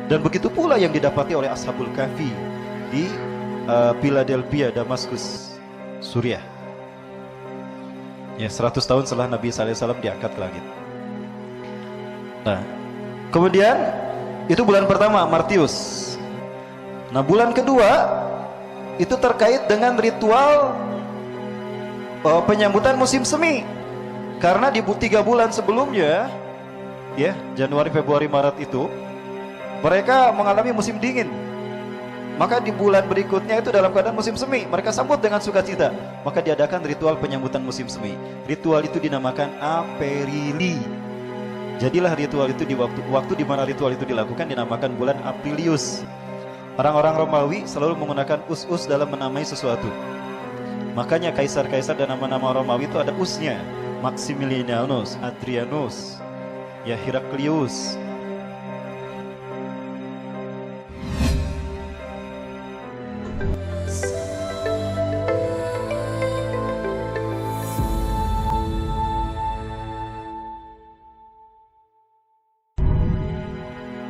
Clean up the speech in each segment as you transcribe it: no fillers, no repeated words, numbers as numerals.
Dan begitu pula yang didapati oleh Ashabul Kahfi di Philadelphia, Damaskus, Suriah. Ya, 100 tahun setelah Nabi SAW diangkat ke langit. Nah, kemudian itu bulan pertama, Martius. Nah, bulan kedua itu terkait dengan ritual penyambutan musim semi. Karena di 3 bulan sebelumnya, ya, Januari, Februari, Maret itu mereka mengalami musim dingin. Maka di bulan berikutnya itu dalam keadaan musim semi, mereka sambut dengan sukacita. Maka diadakan ritual penyambutan musim semi. Ritual itu dinamakan Aperili. Jadilah ritual itu di waktu di mana ritual itu dilakukan dinamakan bulan Aprilius. Orang-orang Romawi selalu menggunakan us-us dalam menamai sesuatu. Makanya kaisar-kaisar dan nama-nama Romawi itu ada usnya. Maximilianus, Adrianus, ya, Heraklius.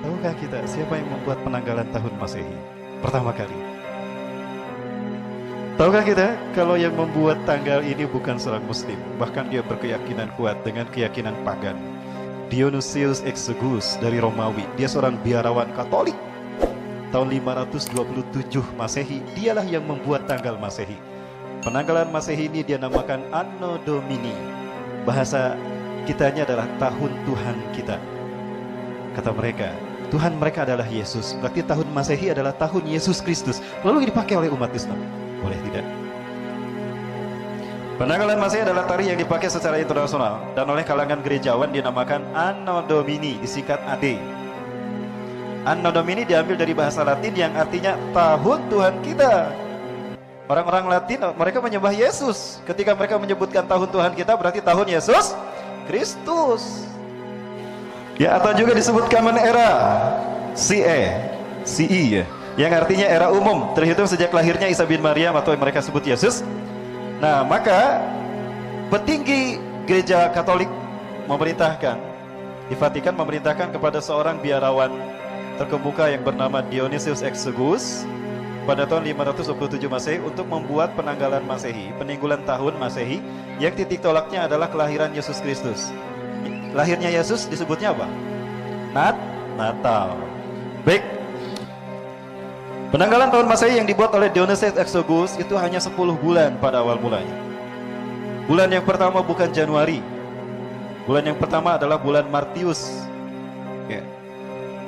Tahukah kita siapa yang membuat penanggalan tahun Masehi pertama kali? Tahukah kita kalau yang membuat tanggal ini bukan seorang muslim, bahkan dia berkeyakinan kuat dengan keyakinan pagan. Dionysius Exiguus dari Romawi, dia seorang biarawan Katolik. Tahun 527 Masehi, dialah yang membuat tanggal Masehi. Penanggalan Masehi ini dia namakan Anno Domini. Bahasa kitanya adalah tahun Tuhan kita. Kata mereka, Tuhan mereka adalah Yesus. Berarti tahun Masehi adalah tahun Yesus Kristus. Lalu dipakai oleh umat Islam. Boleh tidak? Penanggalan Masehi adalah tari yang dipakai secara internasional dan oleh kalangan gerejawan dinamakan Anno Domini, disingkat AD. Anno Domini diambil dari bahasa Latin yang artinya tahun Tuhan kita. Orang-orang Latin mereka menyembah Yesus. Ketika mereka menyebutkan tahun Tuhan kita berarti tahun Yesus Kristus. Ya, atau juga disebut Common Era, CE ya, yang artinya era umum, terhitung sejak lahirnya Isa bin Maryam atau yang mereka sebut Yesus. Nah, maka petinggi gereja Katolik memerintahkan, di Vatikan memerintahkan kepada seorang biarawan terkemuka yang bernama Dionysius Exiguus pada tahun 527 Masehi untuk membuat penanggalan Masehi, peninggalan tahun Masehi yang titik tolaknya adalah kelahiran Yesus Kristus. Lahirnya Yesus disebutnya apa? Natal. Baik. Penanggalan tahun Masehi yang dibuat oleh Dionysius Exiguus itu hanya 10 bulan pada awal mulanya. Bulan yang pertama bukan Januari. Bulan yang pertama adalah bulan Martius. Ya.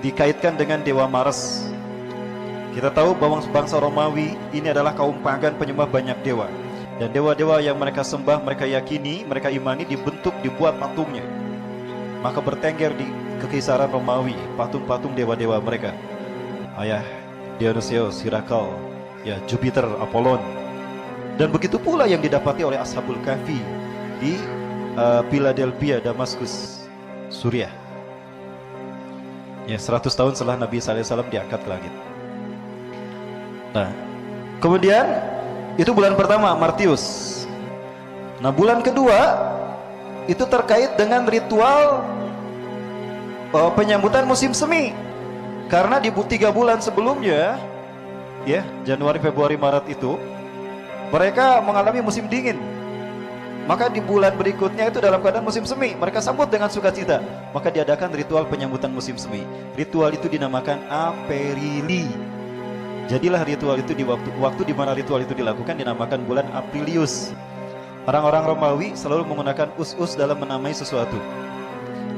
Dikaitkan dengan dewa Mars. Kita tahu bahwa bangsa Romawi ini adalah kaum pagan penyembah banyak dewa. Dan dewa-dewa yang mereka sembah, mereka yakini, mereka imani dibentuk, dibuat patungnya. Maka bertengger di kekaisaran Romawi patung-patung dewa-dewa mereka. Ayah Dionysius, Herakles, ya, Jupiter, Apollon. Dan begitu pula yang didapati oleh Ashabul Kahfi di Philadelphia, Damaskus, Suriah. Ya, 100 tahun setelah Nabi SAW diangkat ke langit. Nah, kemudian itu bulan pertama, Martius. Nah, bulan kedua itu terkait dengan ritual penyambutan musim semi. Karena di 3 bulan sebelumnya, ya, Januari, Februari, Maret itu mereka mengalami musim dingin. Maka di bulan berikutnya itu dalam keadaan musim semi, mereka sambut dengan sukacita. Maka diadakan ritual penyambutan musim semi. Ritual itu dinamakan Aperili. Jadilah ritual itu di waktu di mana ritual itu dilakukan dinamakan bulan Aprilius. Orang-orang Romawi selalu menggunakan us-us dalam menamai sesuatu.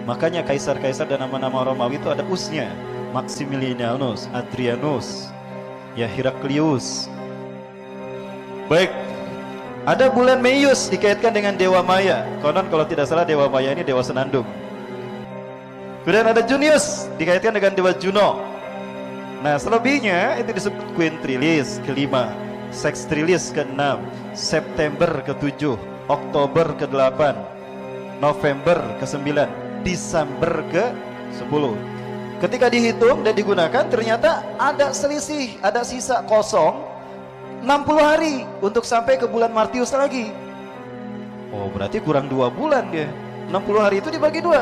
Makanya kaisar-kaisar dan nama-nama Romawi itu ada usnya. Maximilianus, Adrianus, ya, Heraklius. Baik. Ada bulan Meius dikaitkan dengan dewa Maya. Konon kalau tidak salah dewa Maya ini dewa senandung. Kemudian ada Junius dikaitkan dengan dewa Juno. Nah, selebihnya itu disebut Quintrilis ke-5, Sextilis ke-6, September ke-7, Oktober ke-8, November ke-9, Desember ke-10. Ketika dihitung dan digunakan ternyata ada selisih, ada sisa kosong 60 hari untuk sampai ke bulan Martius lagi. Oh, berarti kurang 2 bulan dia. 60 hari itu dibagi 2.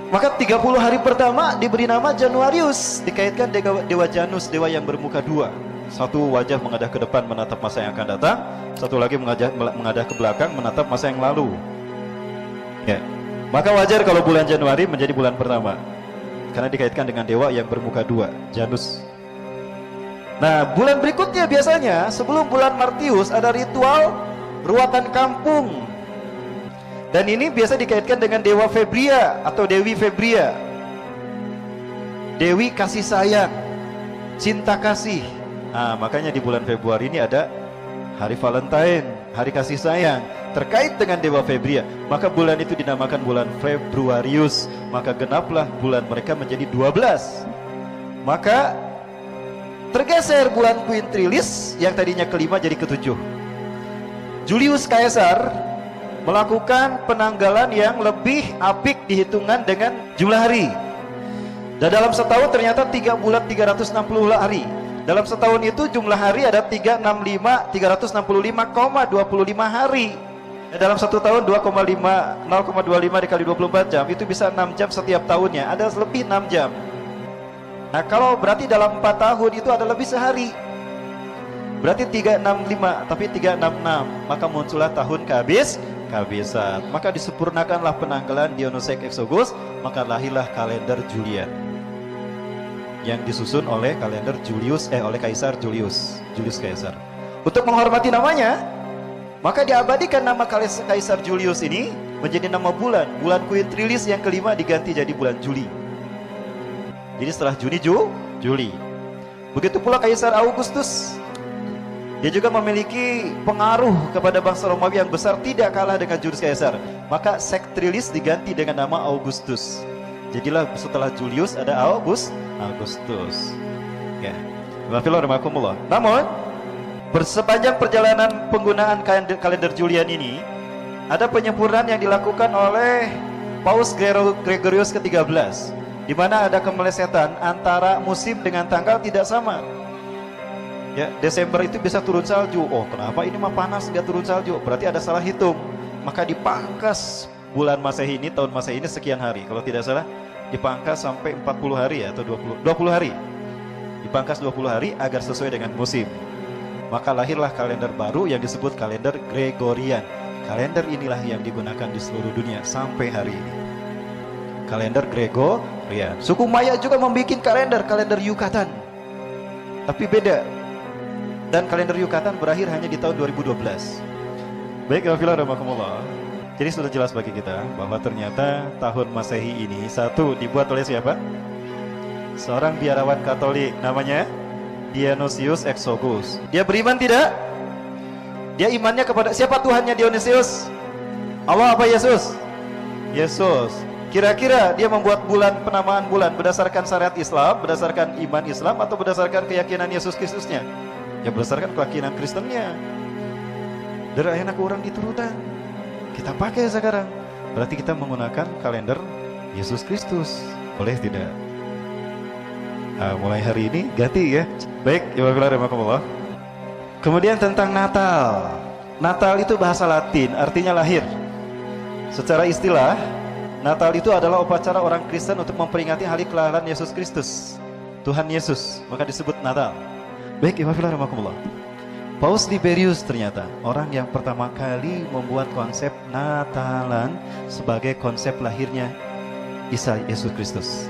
Maka 30 hari pertama diberi nama Januarius, dikaitkan dewa Janus, dewa yang bermuka dua. Satu wajah menghadap ke depan menatap masa yang akan datang, satu lagi menghadap ke belakang menatap masa yang lalu. Ya. Maka wajar kalau bulan Januari menjadi bulan pertama, karena dikaitkan dengan dewa yang bermuka dua, Janus. Nah, bulan berikutnya biasanya sebelum bulan Martius ada ritual ruatan kampung. Dan ini biasa dikaitkan dengan dewa Febria atau Dewi Febria. Dewi kasih sayang, cinta kasih. Nah, makanya di bulan Februari ini ada hari Valentine, hari kasih sayang, terkait dengan dewa Febria. Maka bulan itu dinamakan bulan Februarius. Maka genaplah bulan mereka menjadi 12. Maka tergeser bulan Quintilis yang tadinya kelima jadi ketujuh. Julius Caesar melakukan penanggalan yang lebih apik dihitungan dengan jumlah hari. Dan dalam setahun ternyata 3 bulan 360 hari. Dalam setahun itu jumlah hari ada 365 365,25 hari. Dan dalam satu tahun 0,25 dikali 24 jam itu bisa 6 jam setiap tahunnya. Ada lebih 6 jam. Nah, kalau berarti dalam 4 tahun itu ada lebih sehari. Berarti 365 tapi 366. Maka muncullah tahun kehabisan. Maka disempurnakanlah penanggalan Dionysius Exogus, maka lahirlah kalender Julian yang disusun oleh kalender oleh Kaisar Julius Caesar. Untuk menghormati namanya, maka diabadikan nama Kaisar Julius ini menjadi nama bulan. Bulan Quintilis yang kelima diganti jadi bulan Juli. Jadi setelah Juni, Juli. Begitu pula Kaisar Augustus. Dia juga memiliki pengaruh kepada bangsa Romawi yang besar, tidak kalah dengan Julius Caesar. Maka Sectrilis diganti dengan nama Augustus. Jadilah setelah Julius ada Augustus. Ya. Namun sepanjang perjalanan penggunaan kalender Julian ini ada penyempurnaan yang dilakukan oleh Paus Gregorius ke-13, di mana ada kemelesetan antara musim dengan tanggal tidak sama. Ya, Desember itu bisa turun salju. Oh, kenapa ini mah panas nggak turun salju? Berarti ada salah hitung. Maka dipangkas bulan Masehi ini, tahun Masehi ini sekian hari. Kalau tidak salah, dipangkas sampai 40 hari atau 20 hari. Dipangkas 20 hari agar sesuai dengan musim. Maka lahirlah kalender baru yang disebut kalender Gregorian. Kalender inilah yang digunakan di seluruh dunia sampai hari ini. Kalender Gregorian. Suku Maya juga membuat kalender Yucatan. Tapi beda. Dan kalender Yucatan berakhir hanya di tahun 2012. Baik, Alhamdulillah. Jadi sudah jelas bagi kita bahwa ternyata tahun Masehi ini satu dibuat oleh siapa? Seorang biarawan Katolik, namanya Dionysius Exogus. Dia beriman tidak? Dia imannya kepada siapa Tuhannya Dionysius? Allah apa Yesus? Yesus. Kira-kira dia membuat penamaan bulan berdasarkan syariat Islam, berdasarkan iman Islam, atau berdasarkan keyakinan Yesus Kristusnya? Ya berdasarkan keyakinan Kristennya. Dari anak orang diturutan kita pakai sekarang. Berarti kita menggunakan kalender Yesus Kristus. Boleh tidak? Mulai hari ini ganti ya. Baik, Alhamdulillah. Kemudian tentang Natal. Natal itu bahasa Latin, artinya lahir. Secara istilah, Natal itu adalah upacara orang Kristen untuk memperingati hari kelahiran Yesus Kristus, Tuhan Yesus. Maka disebut Natal. Baik, Alhamdulillah. Paus Liberius ternyata orang yang pertama kali membuat konsep Natalan sebagai konsep lahirnya Isa Yesus Kristus.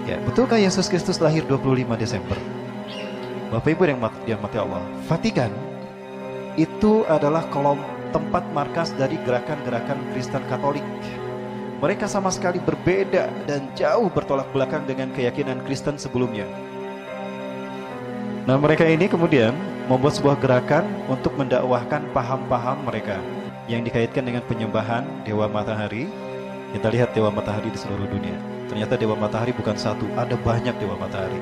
Ya, betulkah Yesus Kristus lahir 25 Desember? Bapak Ibu yang dirahmati Allah, Vatikan itu adalah tempat markas dari gerakan-gerakan Kristen Katolik. Mereka sama sekali berbeda dan jauh bertolak belakang dengan keyakinan Kristen sebelumnya. Nah, mereka ini kemudian membuat sebuah gerakan untuk mendakwahkan paham-paham mereka yang dikaitkan dengan penyembahan Dewa Matahari. Kita lihat Dewa Matahari di seluruh dunia. Ternyata Dewa Matahari bukan satu, ada banyak Dewa Matahari.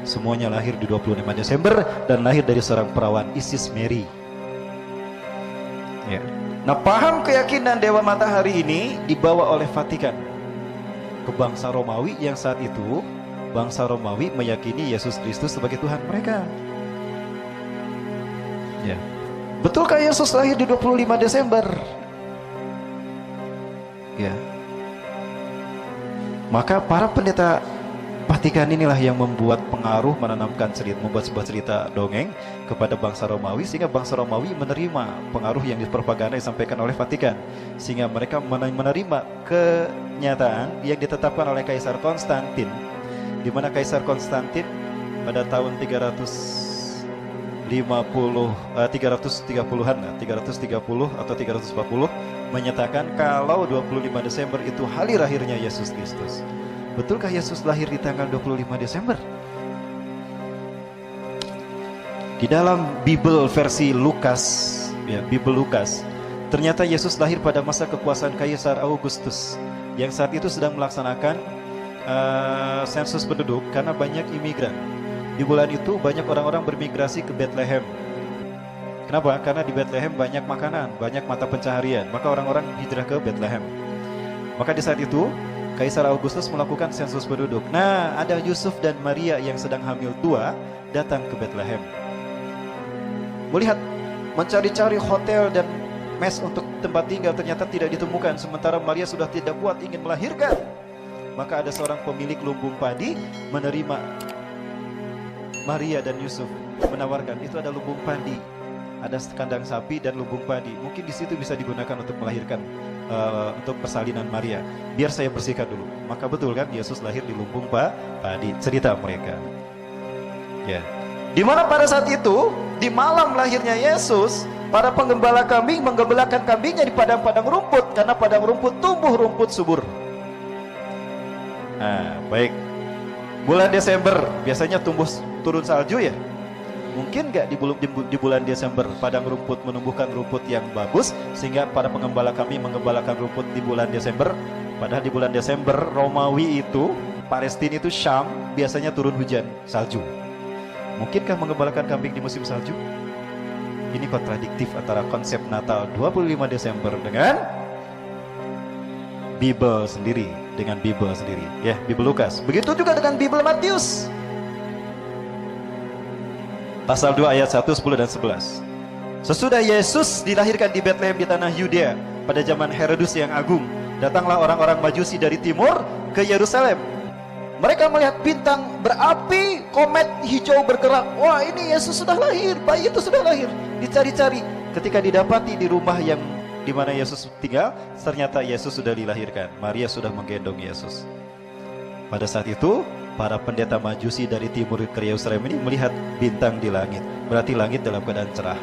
Semuanya lahir di 25 Desember dan lahir dari seorang perawan, Isis Mary. Ya. Nah, paham keyakinan Dewa Matahari ini dibawa oleh Vatikan ke bangsa Romawi yang saat itu bangsa Romawi meyakini Yesus Kristus sebagai Tuhan mereka. Ya. Betulkah Yesus lahir di 25 Desember? Ya. Maka para pendeta Vatikan inilah yang membuat pengaruh, menanamkan cerita, membuat sebuah cerita dongeng kepada bangsa Romawi, sehingga bangsa Romawi menerima pengaruh yang dipropaganda disampaikan oleh Vatikan, sehingga mereka menerima kenyataan yang ditetapkan oleh Kaisar Konstantin, di mana Kaisar Konstantin pada tahun 330-an, 330 atau 340 menyatakan kalau 25 Desember itu hari lahirnya Yesus Kristus. Betulkah Yesus lahir di tanggal 25 Desember? Di dalam Bible versi Lukas, ya, Bible Lukas, ternyata Yesus lahir pada masa kekuasaan Kaisar Augustus yang saat itu sedang melaksanakan sensus penduduk karena banyak imigran. Di bulan itu banyak orang-orang bermigrasi ke Bethlehem. Kenapa? Karena di Bethlehem banyak makanan, banyak mata pencaharian, maka orang-orang hijrah ke Bethlehem. Maka di saat itu Kaisar Augustus melakukan sensus penduduk. Nah, ada Yusuf dan Maria yang sedang hamil tua datang ke Bethlehem. Melihat, mencari-cari hotel dan mes untuk tempat tinggal, ternyata tidak ditemukan. Sementara Maria sudah tidak kuat ingin melahirkan. Maka ada seorang pemilik lumbung padi menerima Maria dan Yusuf, menawarkan, itu ada lumbung padi, ada kandang sapi dan lumbung padi. Mungkin di situ bisa digunakan untuk melahirkan, untuk persalinan Maria. Biar saya bersihkan dulu. Maka betul kan Yesus lahir di lumbung padi. Cerita mereka. Ya. Di mana pada saat itu, di malam lahirnya Yesus, para penggembala kambing menggembalakan kambingnya di padang-padang rumput, karena padang rumput tumbuh rumput subur. Nah, baik. Bulan Desember biasanya turun salju ya. Mungkin nggak di bulan Desember padang rumput menumbuhkan rumput yang bagus sehingga para penggembala kami menggembalakan rumput di bulan Desember. Padahal di bulan Desember Romawi itu, Palestina itu, Syam, biasanya turun hujan salju. Mungkinkah menggembalakan kambing di musim salju? Ini kontradiktif antara konsep Natal 25 Desember dengan Bible sendiri, ya, Bible Lukas. Begitu juga dengan Bible Matius. Pasal 2 ayat 1, 10 dan 11. Sesudah Yesus dilahirkan di Bethlehem di tanah Yudea pada zaman Herodus yang agung, datanglah orang-orang Majusi dari timur ke Yerusalem. Mereka melihat bintang berapi, komet hijau bergerak. Wah, ini Yesus sudah lahir, bayi itu sudah lahir. Dicari-cari, ketika didapati di rumah yang di mana Yesus tinggal, ternyata Yesus sudah dilahirkan. Maria sudah menggendong Yesus. Pada saat itu, para pendeta Majusi dari timur ke Yerusalem ini melihat bintang di langit. Berarti langit dalam keadaan cerah.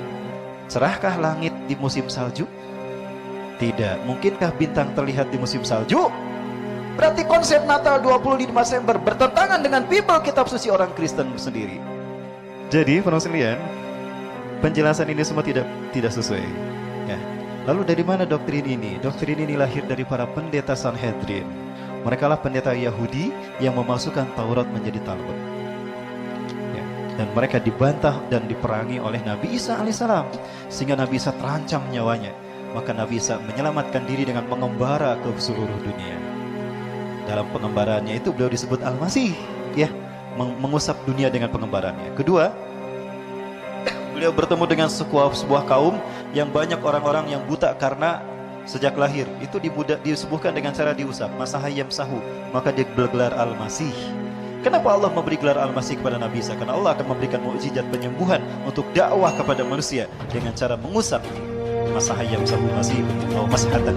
Cerahkah langit di musim salju? Tidak. Mungkinkah bintang terlihat di musim salju? Berarti konsep Natal 25 Desember bertentangan dengan Bible, kitab suci orang Kristen sendiri. Jadi, para sekalian, penjelasan ini semua tidak sesuai. Ya. Lalu dari mana doktrin ini? Doktrin ini lahir dari para pendeta Sanhedrin. Mereka lah pendeta Yahudi yang memasukkan Taurat menjadi Talmud. Ya. Dan mereka dibantah dan diperangi oleh Nabi Isa alaihissalam, sehingga Nabi Isa terancam nyawanya. Maka Nabi Isa menyelamatkan diri dengan mengembara ke seluruh dunia. Dalam pengembaraannya itu beliau disebut Al-Masih, ya, mengusap dunia dengan pengembaraannya. Kedua, beliau bertemu dengan sebuah kaum yang banyak orang-orang yang buta karena sejak lahir itu disembuhkan dengan cara diusap, masahayam sahu, maka dia bergelar Al-Masih. Kenapa Allah memberi gelar Al-Masih kepada Nabi Isa? Karena Allah akan memberikan mukjizat penyembuhan untuk dakwah kepada manusia dengan cara mengusap masahayam sahu masih atau masahatan.